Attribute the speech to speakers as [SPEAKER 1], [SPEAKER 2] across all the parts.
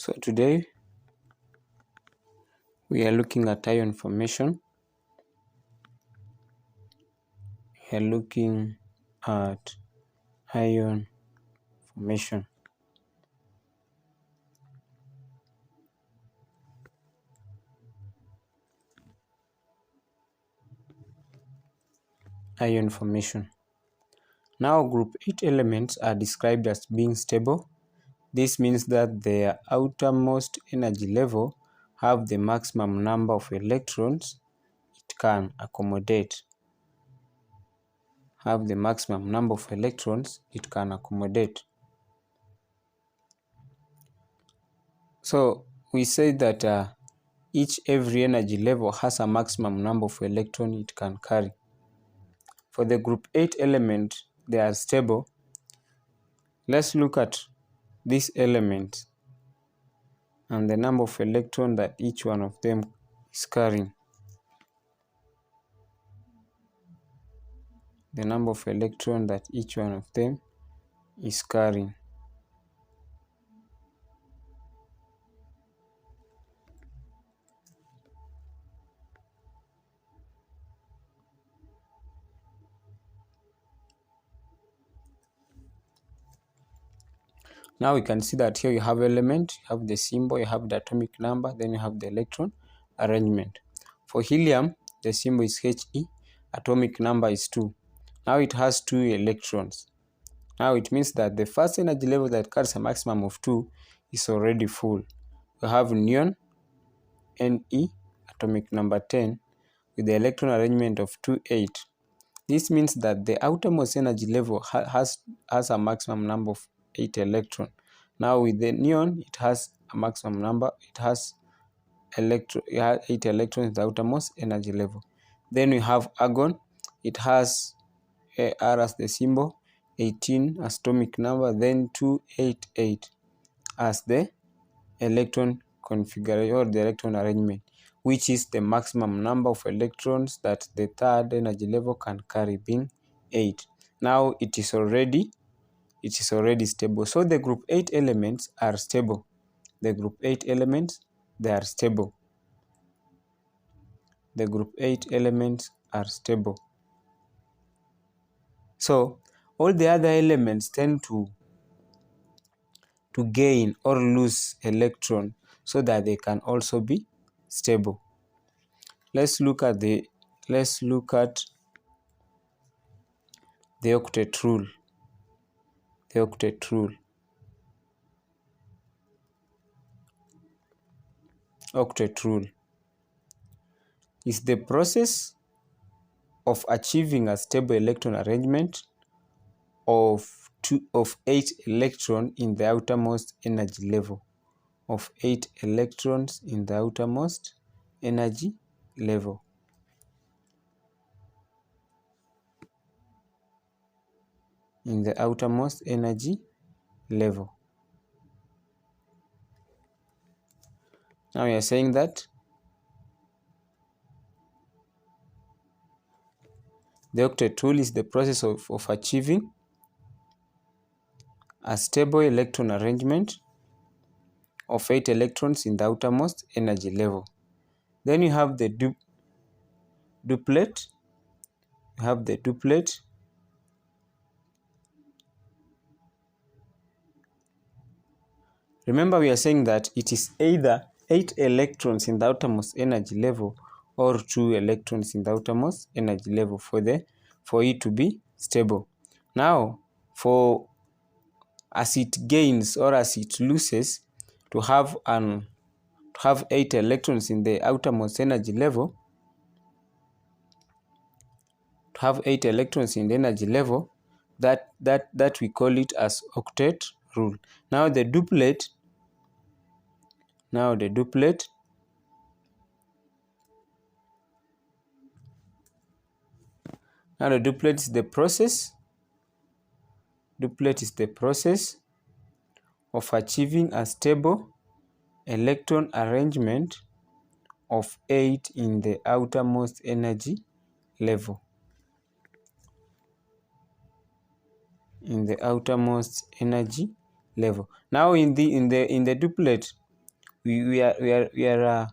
[SPEAKER 1] So today we are looking at ion formation. We are looking at ion formation. Ion formation. Now group 8 elements are described as being stable. This means that their outermost energy level have the maximum number of electrons it can accommodate. Have the maximum number of electrons it can accommodate. So we say that every energy level has a maximum number of electrons it can carry. For the group 8 element, they are stable. Let's look at these elements and the number of electrons that each one of them is carrying. The number of electrons that each one of them is carrying. Now we can see that here you have element, you have the symbol, you have the atomic number, then you have the electron arrangement. For helium, the symbol is He, atomic number is 2. Now it has 2 electrons. Now it means that the first energy level that carries a maximum of 2 is already full. We have neon, Ne, atomic number 10, with the electron arrangement of 2, 8. This means that the outermost energy level has a maximum number of 8 electrons. Now with the neon, it has a maximum number. It has 8 electrons in the outermost energy level. Then we have argon. It has R as the symbol, 18 as atomic number, then 288 as the electron configuration or the electron arrangement, which is the maximum number of electrons that the third energy level can carry, being 8. Now it is already stable. So the group 8 elements are stable. The group 8 elements, they are stable. The group 8 elements are stable. So all the other elements tend to gain or lose electron so that they can also be stable. Let's look at the octet rule. The octet rule. Octet rule is the process of achieving a stable electron arrangement of 8 electrons in the outermost energy level. Of 8 electrons in the outermost energy level. In the outermost energy level. Now we are saying that the octet rule is the process of achieving a stable electron arrangement of 8 electrons in the outermost energy level. Then you have the duplet. You have the duplet. Remember, we are saying that it is either 8 electrons in the outermost energy level or 2 electrons in the outermost energy level for it to be stable. Now, as it gains or as it loses, to have 8 electrons in the outermost energy level, that we call it as octet rule. Now the duplet is the process of achieving a stable electron arrangement of 8 in the outermost energy level. In the outermost energy level. Now in the duplet, we are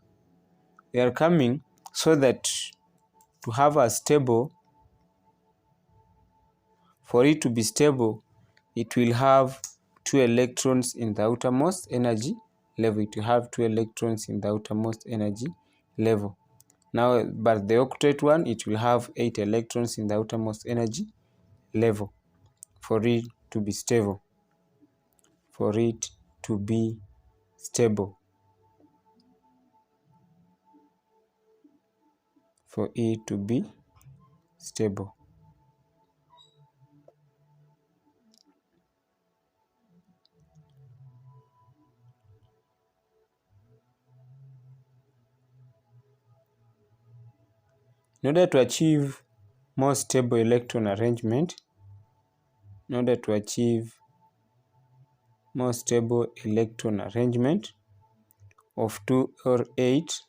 [SPEAKER 1] coming so that to have a stable, for it to be stable, it will have 2 electrons in the outermost energy level. It will have 2 electrons in the outermost energy level. Now, but the octet one, it will have 8 electrons in the outermost energy level for it to be stable. For it to be stable. For it to be stable. In order to achieve more stable electron arrangement, of 2 or 8,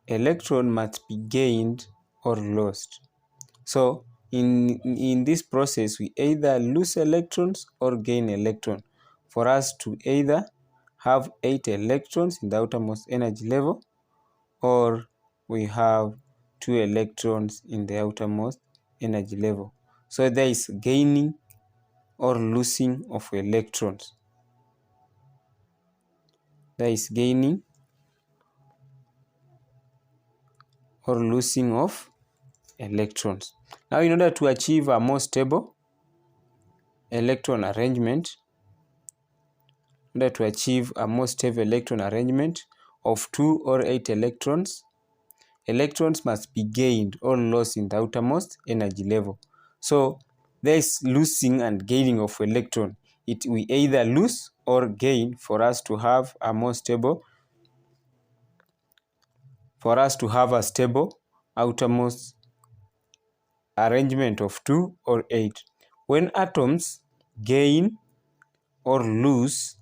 [SPEAKER 1] electron must be gained or lost. So in this process, we either lose electrons or gain electron. For us to either have 8 electrons in the outermost energy level, or we have 2 electrons in the outermost energy level. So there is gaining or losing of electrons. There is gaining or losing of electrons. Now, in order to achieve a more stable electron arrangement, of 2 or 8 electrons, electrons must be gained or lost in the outermost energy level. So there is losing and gaining of electron. We either lose or gain for us to have a more stable, outermost arrangement of 2 or 8. When atoms gain or lose,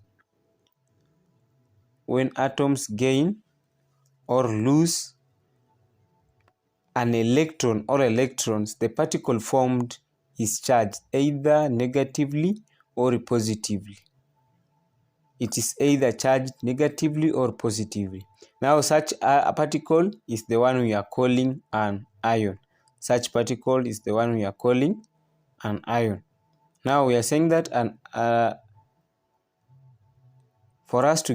[SPEAKER 1] an electron or electrons, the particle formed is charged either negatively or positively. It is either charged negatively or positively. Now, such a particle is the one we are calling an ion. Now, we are saying that for us to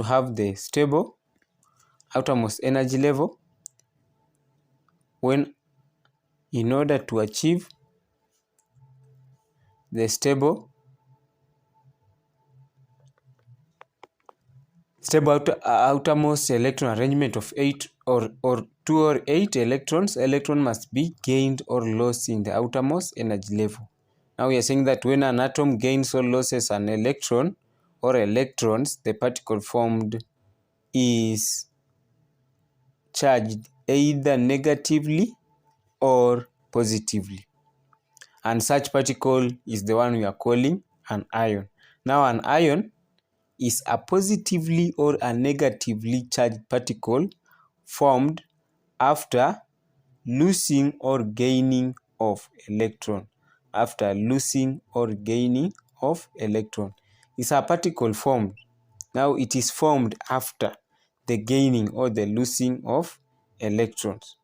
[SPEAKER 1] have the stable outermost energy level, in order to achieve the stable outermost electron arrangement of 8 or 2 or 8 electrons, electron must be gained or lost in the outermost energy level. Now we are saying that when an atom gains or loses an electron or electrons, the particle formed is charged either negatively or positively. And such particle is the one we are calling an ion. Now, an ion is a positively or a negatively charged particle formed after losing or gaining of electron. It's a particle formed. Now, it is formed after the gaining or the losing of electrons.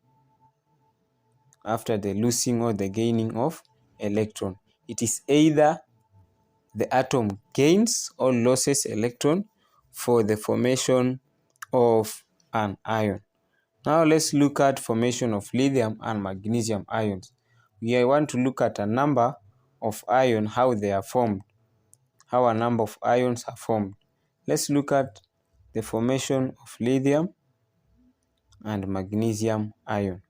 [SPEAKER 1] It is either the atom gains or loses electron for the formation of an ion. Now let's look at formation of lithium and magnesium ions. We want to look at a number of ions, how a number of ions are formed. Let's look at the formation of lithium and magnesium ion.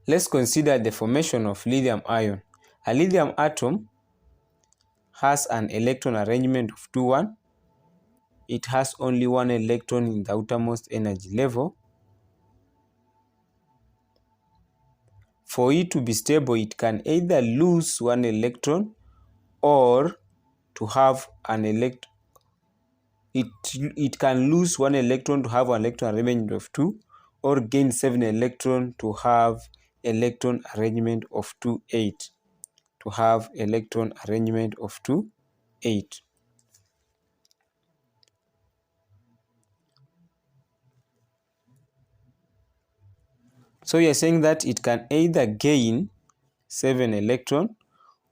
[SPEAKER 1] Let's consider the formation of lithium ion. A lithium atom has an electron arrangement of 2-1. It has only 1 electron in the outermost energy level. For it to be stable, it can either lose 1 electron or to have an electron. It can lose 1 electron to have an electron arrangement of 2, or gain 7 electron to have electron arrangement of 2-8. 8. So we are saying that it can either gain 7 electrons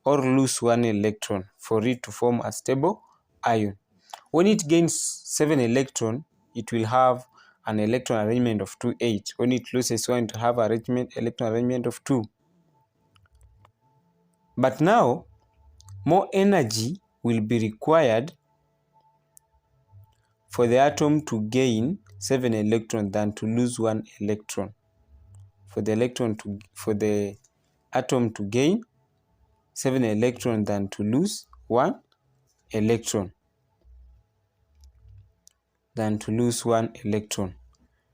[SPEAKER 1] or lose 1 electron for it to form a stable ion. When it gains 7 electrons, it will have an electron arrangement of 2, 8. When it loses 1, it will have electron arrangement of 2. But now, more energy will be required for the atom to gain 7 electrons than to lose 1 electron. For the atom to gain 7 electrons than to lose 1 electron.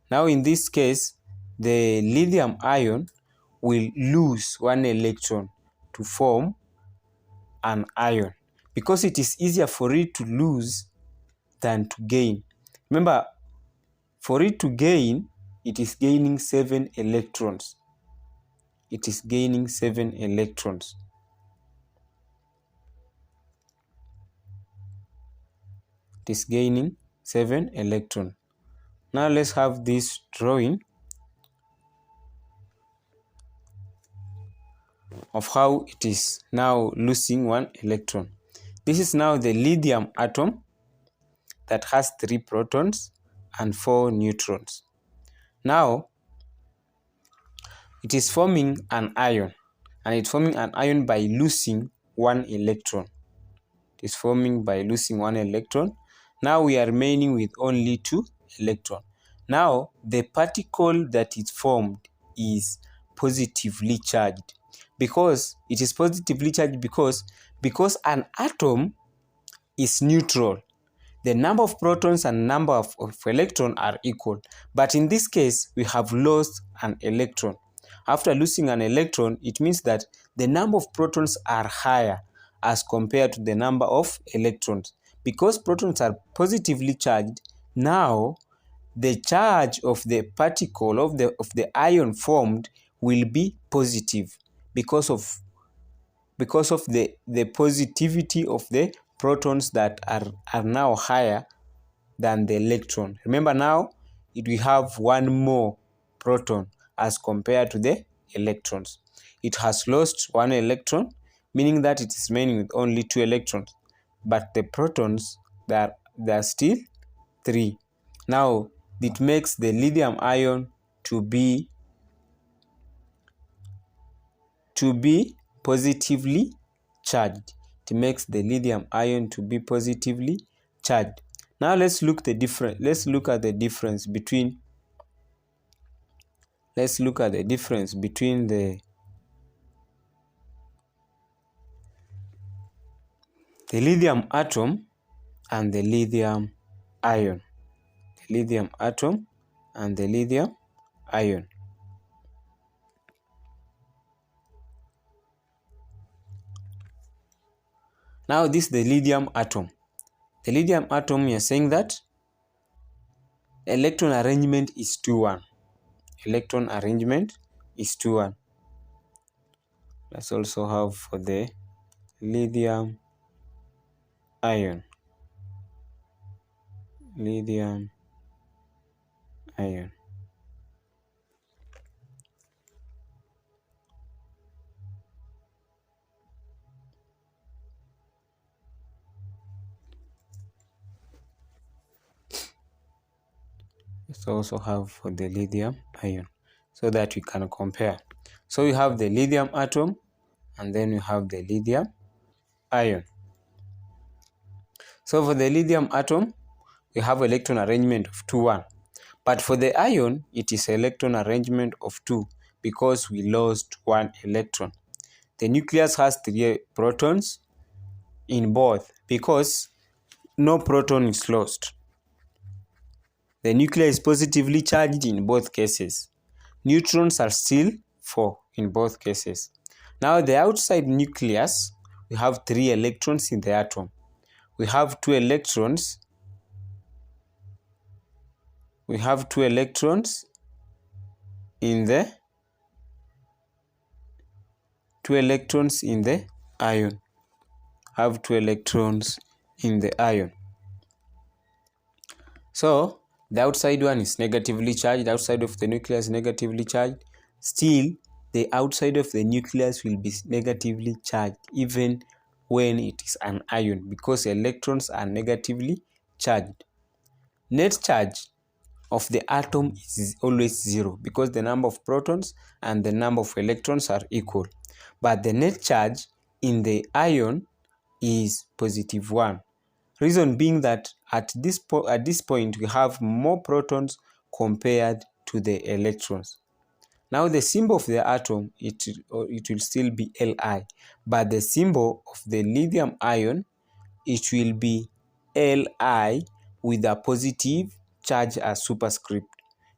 [SPEAKER 1] Now in this case, the lithium ion will lose 1 electron to form an ion because it is easier for it to lose than to gain. Remember, for it to gain, it is gaining 7 electrons. It is gaining 7 electrons. It is gaining 7 electrons. Now let's have this drawing of how it is now losing 1 electron. This is now the lithium atom that has 3 protons and 4 neutrons. Now it is forming an ion, and it's forming an ion by losing 1 electron. It is forming by losing 1 electron. Now we are remaining with only 2 electrons. Now the particle that is formed is positively charged. Because it is positively charged because an atom is neutral. The number of protons and number of electrons are equal. But in this case, we have lost an electron. After losing an electron, it means that the number of protons are higher as compared to the number of electrons. Because protons are positively charged, now the charge of the particle of the ion formed will be positive because of the positivity of the protons that are now higher than the electron. Remember now, we have 1 more proton as compared to the electrons. It has lost 1 electron, meaning that it is remaining with only 2 electrons. But the protons, there are still 3. Now, it makes the lithium ion to be positively charged. It makes the lithium ion to be positively charged. Now let's look at the difference between the lithium atom and the lithium ion. The lithium atom and the lithium ion. Now this is the lithium atom. The lithium atom, we are saying that electron arrangement is 2-1. Electron arrangement is 2-1. Let's also have for the lithium ion. Lithium ion. Let's also have for the lithium ion so that we can compare. So we have the lithium atom and then we have the lithium ion. So for the lithium atom, we have electron arrangement of 2-1. But for the ion, it is electron arrangement of 2 because we lost 1 electron. The nucleus has 3 protons in both because no proton is lost. The nucleus is positively charged in both cases. Neutrons are still 4 in both cases. Now the outside nucleus, we have 3 electrons in the atom. We have 2 electrons. We have 2 electrons in the ion. have 2 electrons in the ion. So the outside one is negatively charged, the outside of the nucleus is negatively charged. Still, the outside of the nucleus will be negatively charged even when it is an ion, because electrons are negatively charged. Net charge of the atom is always 0 because the number of protons and the number of electrons are equal. But the net charge in the ion is positive 1. Reason being that at this point we have more protons compared to the electrons. Now the symbol of the atom, it will still be Li, but the symbol of the lithium ion, it will be Li with a positive charge as superscript,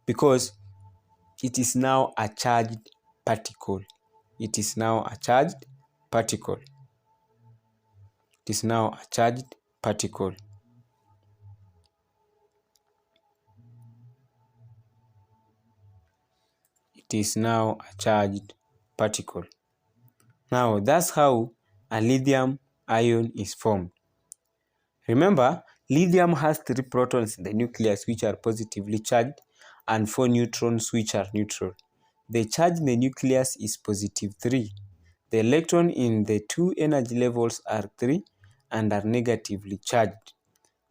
[SPEAKER 1] because it is now a charged particle. It is now a charged particle. It is now a charged particle. It is now a charged particle. Now that's how a lithium ion is formed. Remember, lithium has 3 protons in the nucleus which are positively charged and 4 neutrons which are neutral. The charge in the nucleus is positive 3. The electron in the 2 energy levels are 3 and are negatively charged.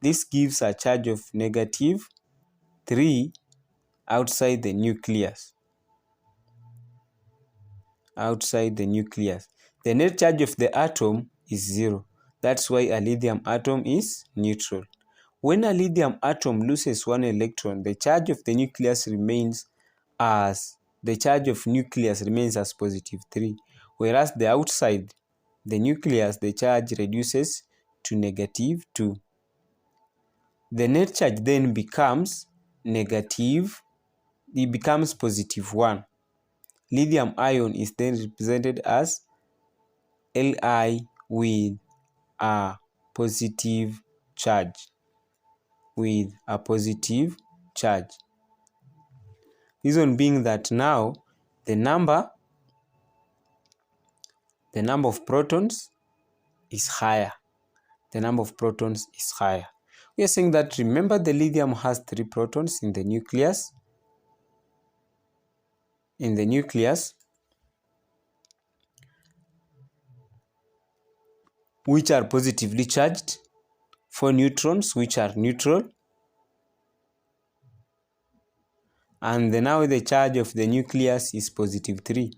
[SPEAKER 1] This gives a charge of negative 3 outside the nucleus. Outside the nucleus. The net charge of the atom is 0. That's why a lithium atom is neutral. When a lithium atom loses 1 electron, the charge of the nucleus remains as positive 3, whereas the outside the nucleus, the charge reduces to negative 2. The net charge then becomes positive 1. Lithium ion is then represented as Li with a positive charge. Reason being that now the number of protons is higher. We are saying that, remember, the lithium has 3 protons in the nucleus. Which are positively charged, 4 neutrons which are neutral, and now the charge of the nucleus is positive 3.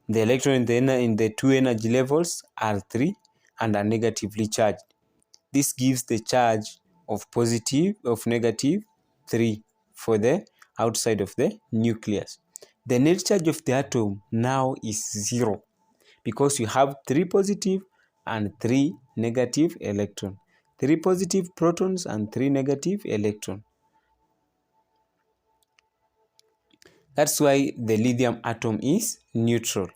[SPEAKER 1] The electrons in the 2 energy levels are 3 and are negatively charged. This gives the charge of negative 3 for the outside of the nucleus. The net charge of the atom now is 0 because you have 3 positive and 3 negative electrons. 3 positive protons and 3 negative electrons. That's why the lithium atom is neutral.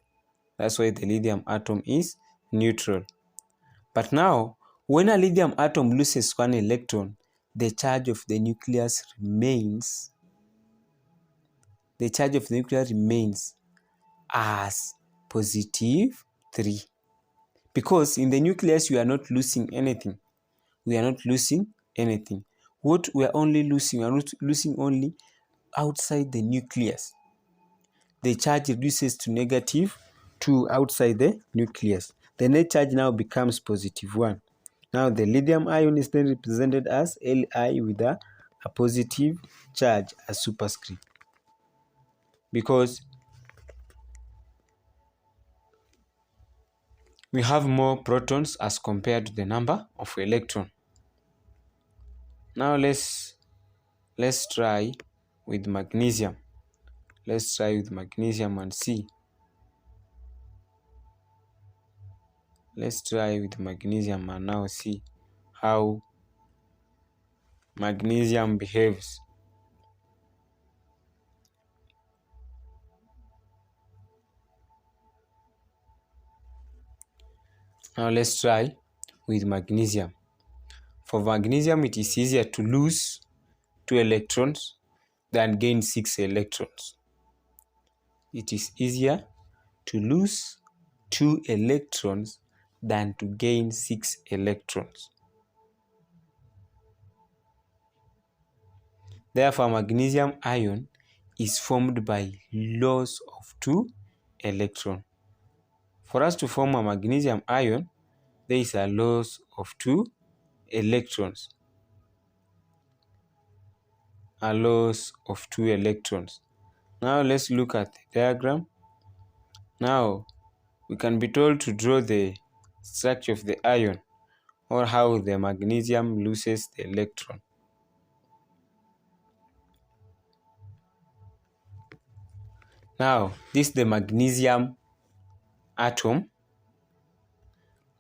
[SPEAKER 1] But now, when a lithium atom loses 1 electron, the charge of the nucleus remains. As positive 3. Because in the nucleus, we are not losing anything. What we are only losing, only outside the nucleus. The charge reduces to negative 2 outside the nucleus. The net charge now becomes positive 1. Now the lithium ion is then represented as Li with a positive charge as superscript. Because we have more protons as compared to the number of electrons. Now let's try with magnesium. And see. Let's try with magnesium and now see how magnesium behaves. Now let's try with magnesium. For magnesium, it is easier to lose 2 electrons than gain 6 electrons. It is easier to lose 2 electrons than to gain 6 electrons. Therefore, magnesium ion is formed by loss of 2 electrons. For us to form a magnesium ion, there is a loss of 2 electrons. A loss of 2 electrons. Now let's look at the diagram. Now we can be told to draw the structure of the ion, or how the magnesium loses the electron. Now this is the magnesium atom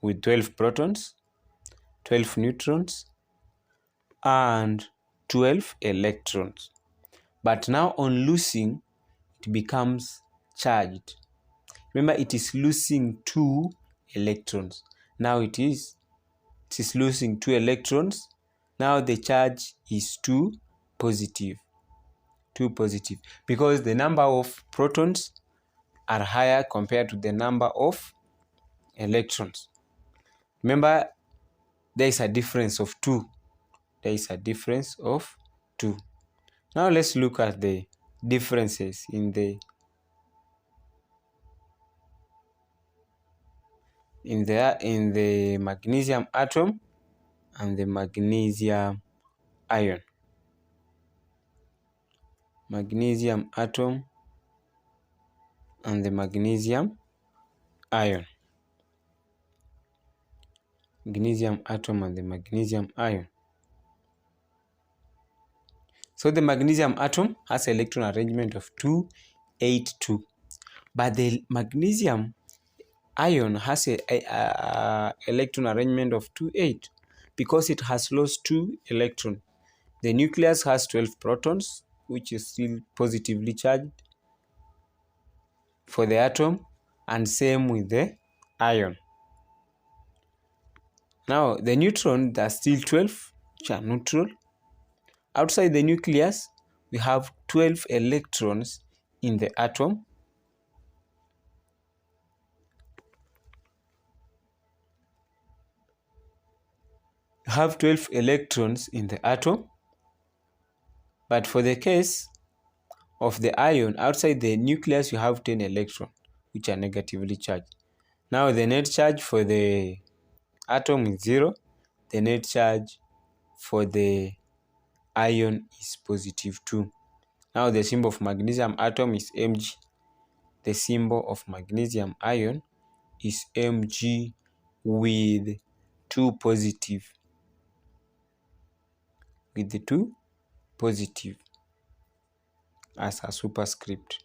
[SPEAKER 1] with 12 protons, 12 neutrons, and 12 electrons. But now on losing, it becomes charged. Remember, it is losing 2 electrons. Now it is losing 2 electrons. Now the charge is 2 positive. 2 positive. Because the number of protons are higher compared to the number of electrons. Remember, there is a difference of 2. There is a difference of 2. Now let's look at the differences in the magnesium atom and the magnesium ion. Magnesium atom and the magnesium ion. Magnesium atom and the magnesium ion. So the magnesium atom has an electron arrangement of 2, 8, 2. But the magnesium ion has a electron arrangement of 2, 8 because it has lost 2 electrons. The nucleus has 12 protons, which is still positively charged for the atom, and same with the ion. Now the neutron, there are still 12 which are neutral. Outside the nucleus, we have 12 electrons in the atom. You have 12 electrons in the atom. But for the case of the ion, outside the nucleus, you have 10 electrons, which are negatively charged. Now the net charge for the atom is 0. The net charge for the ion is positive 2. Now the symbol of magnesium atom is Mg. The symbol of magnesium ion is Mg with 2 positive. With the 2 positive as a superscript.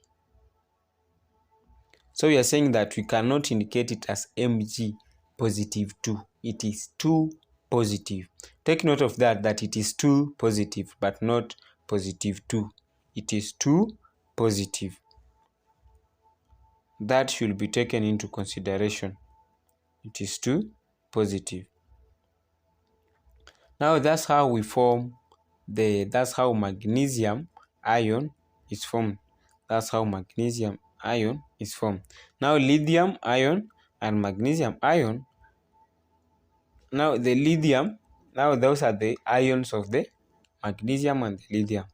[SPEAKER 1] So we are saying that we cannot indicate it as Mg positive 2. It is 2 positive. Take note of that it is 2 positive, but not positive 2. It is 2 positive. That should be taken into consideration. It is 2 positive. Now that's how we form that's how magnesium ion is formed. That's how magnesium ion is formed. Now lithium ion and magnesium ion. Now the lithium, now those are the ions of the magnesium and the lithium.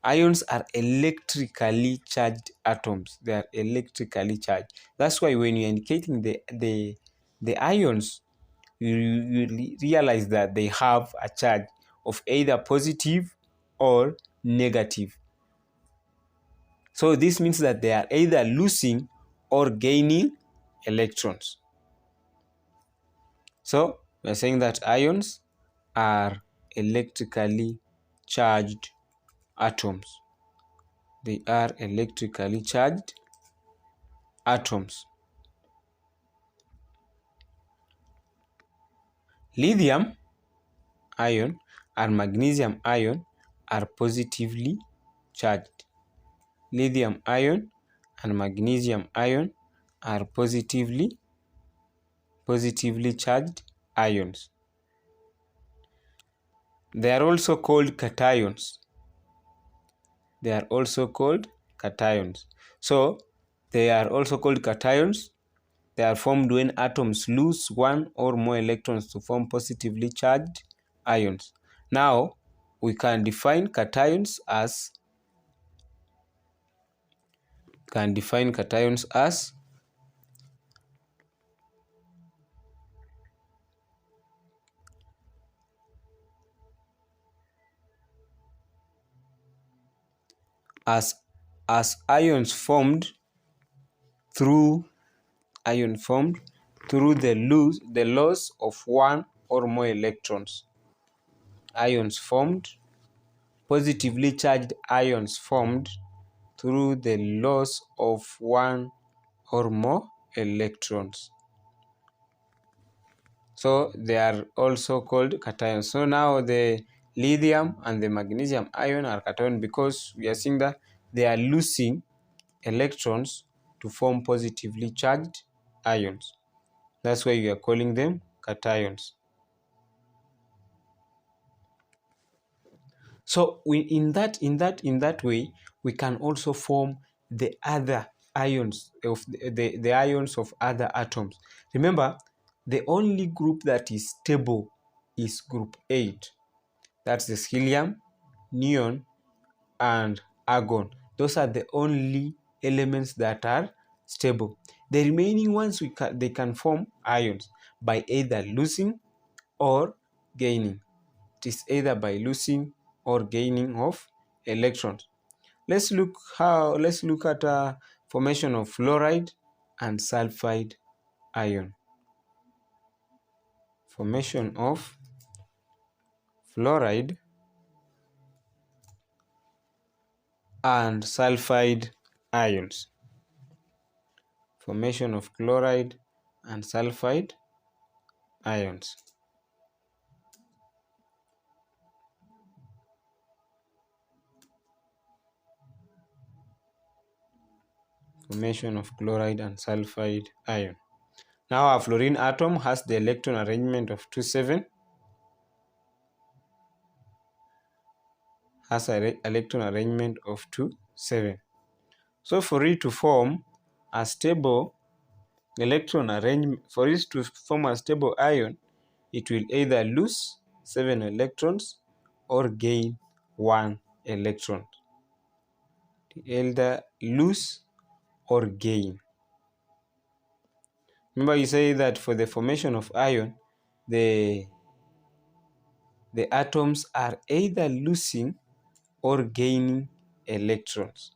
[SPEAKER 1] Ions are electrically charged atoms. They are electrically charged. That's why when you're indicating the ions, you realize that they have a charge of either positive or negative. So this means that they are either losing or gaining electrons. So we are saying that ions are electrically charged atoms. They are electrically charged atoms. Lithium ion and magnesium ion are positively charged. Lithium ion and magnesium ion are positively charged ions. They are also called cations. They are also called cations. So they are also called cations They are formed when atoms lose one or more electrons to form positively charged ions. Now, we can define cations as as ions formed through the loss of one or more electrons. Positively charged ions formed through the loss of one or more electrons. So they are also called cations. So now the lithium and the magnesium ion are cation because we are seeing that they are losing electrons to form positively charged ions. That's why we are calling them cations. So in that way, we can also form the other ions of the ions of other atoms. Remember, the only group that is stable is group 8. That's the helium, neon, and argon. Those are the only elements that are stable. The remaining ones they can form ions by either losing or gaining. It is either by losing or gaining of electrons. Let's look at formation of fluoride and sulfide ion. Formation of fluoride and sulfide ions. Formation of chloride and sulfide ions. Formation of chloride and sulfide ion. Now our fluorine atom has the electron arrangement of 2,7. Has an electron arrangement of 2,7. So for it to form a stable electron arrangement, for it to form a stable ion, it will either lose 7 electrons or gain 1 electron. Either lose or gain. Remember, you say that for the formation of ion, the atoms are either losing or gaining electrons.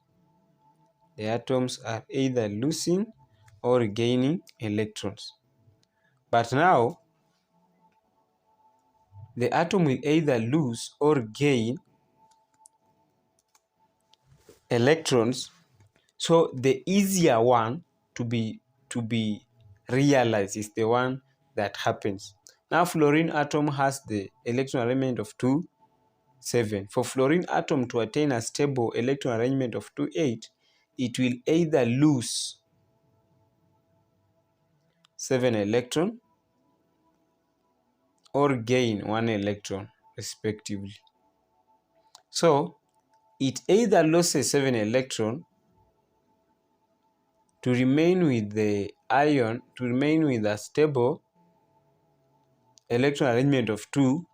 [SPEAKER 1] The atoms are either losing or gaining electrons. But now, the atom will either lose or gain electrons. So the easier one to be realized is the one that happens. Now fluorine atom has the electron arrangement of 2,7. For fluorine atom to attain a stable electron arrangement of 2,8, it will either lose 7 electron or gain 1 electron respectively. So it either loses 7 electron to remain with the ion, to remain with a stable electron arrangement of 2,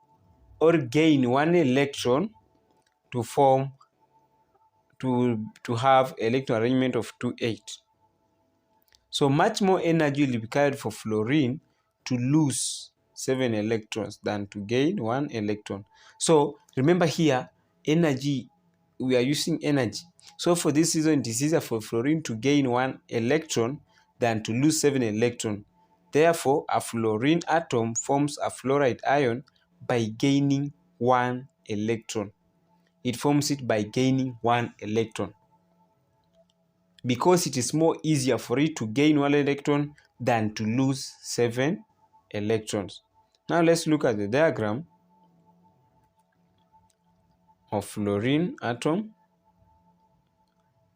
[SPEAKER 1] or gain 1 electron to form to have electron arrangement of 2,8. So much more energy will be required for fluorine to lose 7 electrons than to gain 1 electron. So remember here, energy, we are using energy. So for this reason, it is easier for fluorine to gain 1 electron than to lose 7 electrons. Therefore, a fluorine atom forms a fluoride ion by gaining 1 electron. It forms it by gaining 1 electron, because it is more easier for it to gain 1 electron than to lose 7 electrons. Now let's look at the diagram of fluorine atom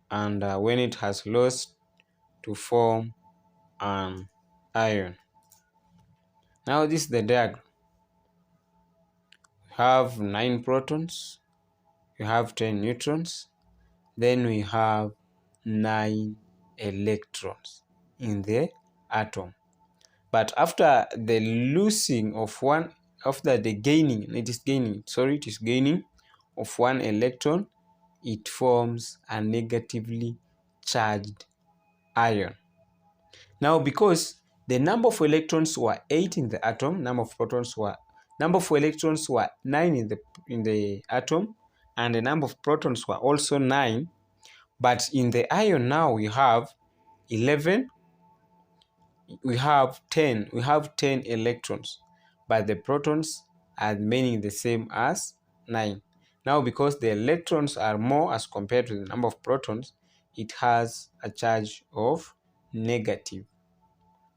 [SPEAKER 1] and when it has lost to form an ion. Now this is the diagram. We have 9 protons, we have 10 neutrons, then we have 9 electrons in the atom. But after the losing of one, after the gaining, it is gaining of one electron, it forms a negatively charged ion. Now, because the number of electrons were 8 in the atom, number of electrons were 9 in the atom, and the number of protons were also 9. But in the ion now we have 11, we have 10 electrons, but the protons are remaining the same as 9. Now, because the electrons are more as compared to the number of protons, it has a charge of negative,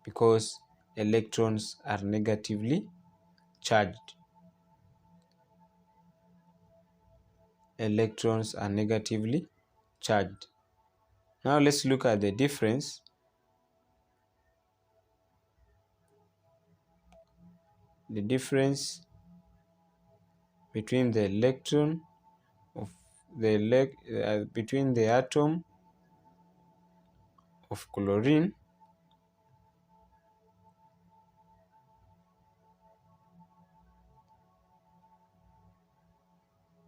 [SPEAKER 1] because electrons are negatively charged. Electrons are negatively charged. Now let's look at the difference. The difference between the electron of between the atom of chlorine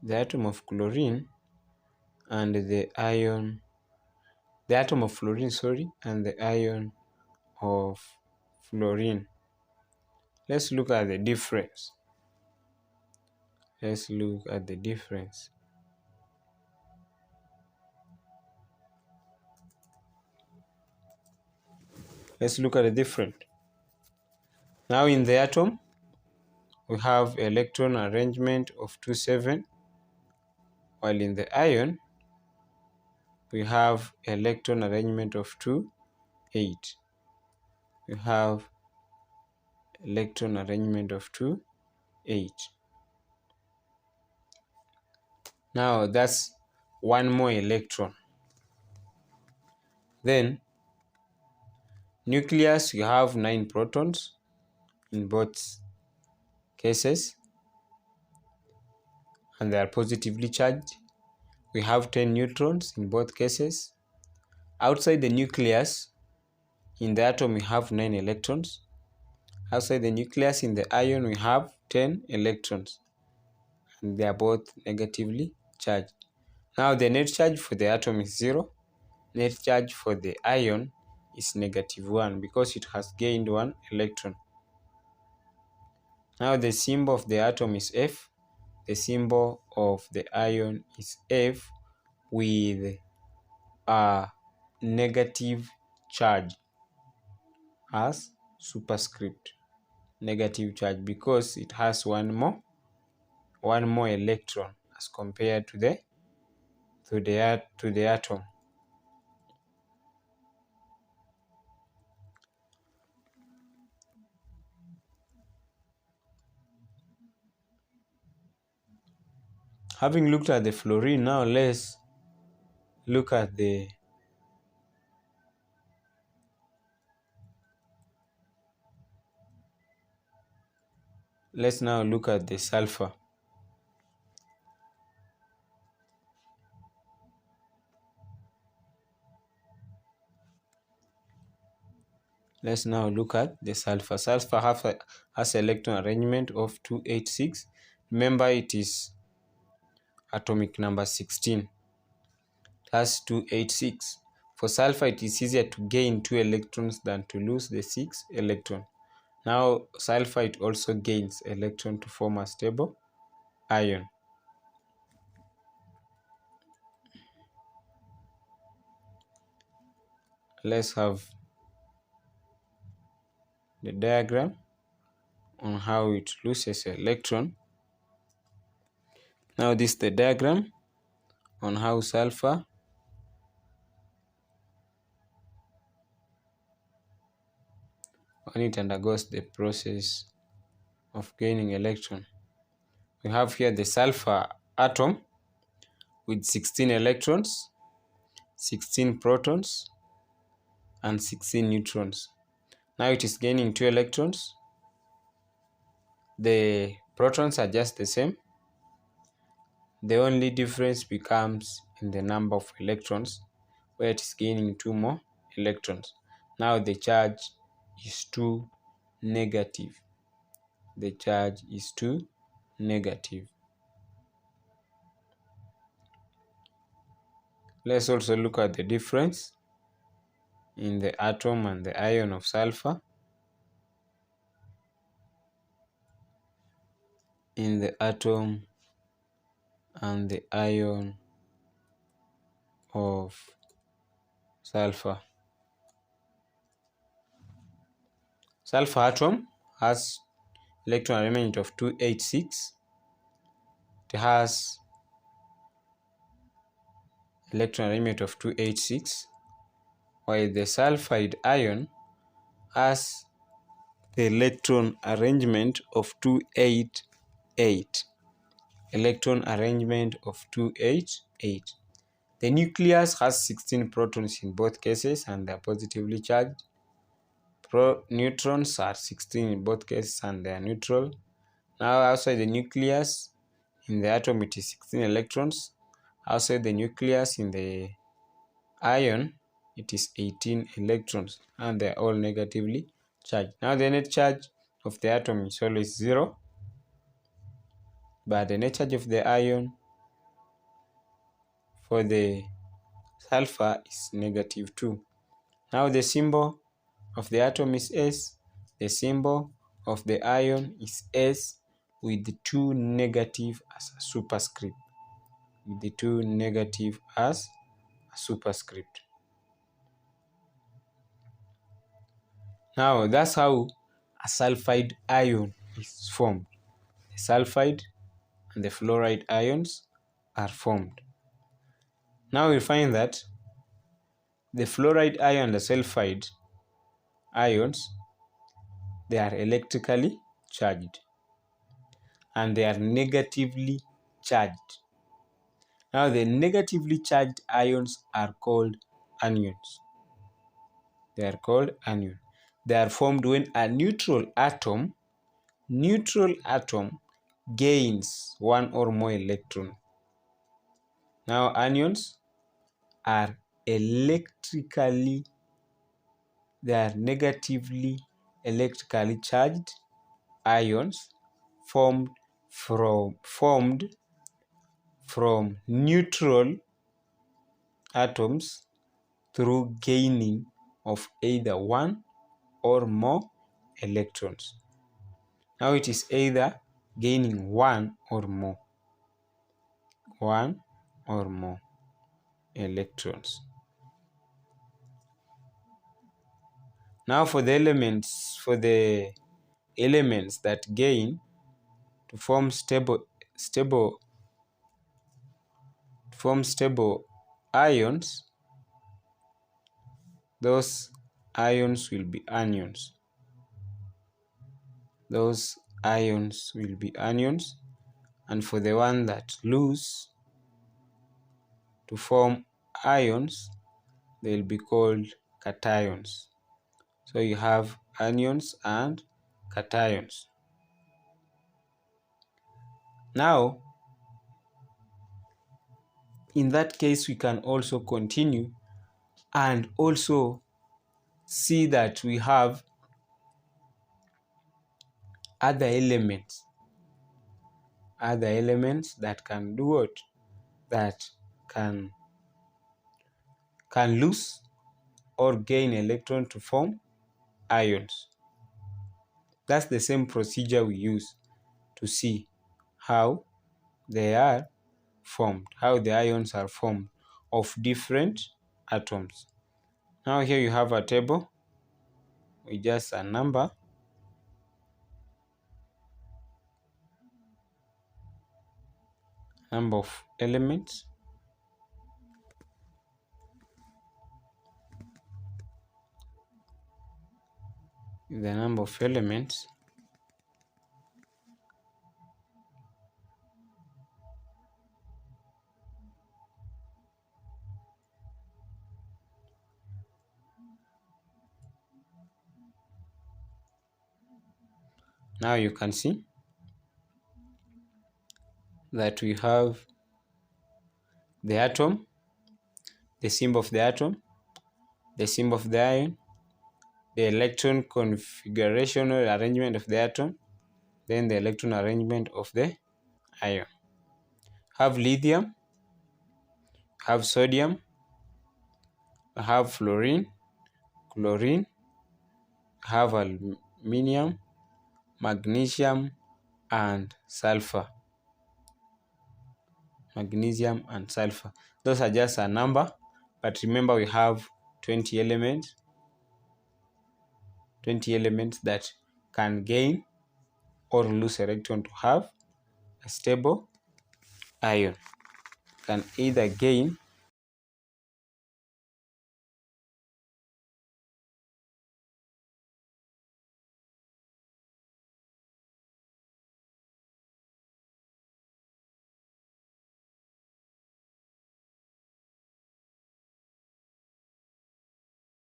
[SPEAKER 1] and the atom of fluorine, and the ion of fluorine. Let's look at the difference. Let's look at the difference. Now in the atom, we have electron arrangement of 2,7, while in the ion, we have electron arrangement of 2,8. We have electron arrangement of 2,8. Now that's one more electron. Then nucleus, you have 9 protons in both cases, and they are positively charged. We have 10 neutrons in both cases. Outside the nucleus, in the atom, we have 9 electrons. Outside the nucleus, in the ion, we have 10 electrons, and they are both negatively charged. Now the net charge for the atom is 0. Net charge for the ion is -1, because it has gained 1 electron. Now the symbol of the atom is F. The symbol of the ion is F with a negative charge as superscript. Negative charge, because it has one more electron as compared to the atom. Having looked at the fluorine, now let's look at the sulfur. Let's now look at the sulfur. Sulfur has electron arrangement of 286. Remember, it is atomic number 16. It has 286. For sulfur, it is easier to gain 2 electrons than to lose the 6 electron. Now, sulfur, it also gains electron to form a stable ion. Let's have the diagram on how it loses electron. Now this is the diagram on how sulfur when it undergoes the process of gaining electron. We have here the sulfur atom with 16 electrons, 16 protons, and 16 neutrons. Now it is gaining 2 electrons. The protons are just the same. The only difference becomes in the number of electrons, where it is gaining 2 more electrons. Now the charge is too negative. The charge is too negative. Let's also look at the difference in the atom and the ion of sulfur. In the atom and the ion of sulfur. Sulfur atom has electron arrangement of 286. It has electron arrangement of 286, while the sulfide ion has the electron arrangement of 288. Electron arrangement of 288. The nucleus has 16 protons in both cases and they are positively charged. Neutrons are 16 in both cases and they are neutral. Now outside the nucleus, in the atom it is 16 electrons. Outside the nucleus, in the ion, it is 18 electrons and they are all negatively charged. Now the net charge of the atom is always 0, but the net charge of the ion for the sulfur is -2. Now the symbol of the atom is S. The symbol of the ion is S with the 2 negative as a superscript. With the 2 negative as a superscript. Now that's how a sulfide ion is formed. The sulfide and the fluoride ions are formed. Now we find that the fluoride ion and the sulfide ions, they are electrically charged and they are negatively charged. Now the negatively charged ions are called anions. They are called anions. They are formed when a neutral atom gains one or more electrons. Now anions are negatively electrically charged ions formed from neutral atoms through gaining of either one or more electrons. Now it is either gaining one or more electrons. Now for the elements that gain to form stable ions, those ions will be anions. Those ions will be anions, and for the one that lose to form ions, they will be called cations. So you have anions and cations. Now, in that case, we can also continue and also see that we have other elements that can do what? That can lose or gain electron to form ions. That's the same procedure we use to see how they are formed, how the ions are formed of different atoms. Now here you have a table with just a number of elements. The number of elements now you can see that we have the atom, the symbol of the atom, the symbol of the ion, the electron configuration or arrangement of the atom, then the electron arrangement of the ion. Have lithium, have sodium, have fluorine, chlorine, have aluminium, magnesium, and sulfur. Magnesium and sulfur. Those are just a number, but remember we have 20 elements. 20 elements that can gain or lose electron to have a stable ion. Can either gain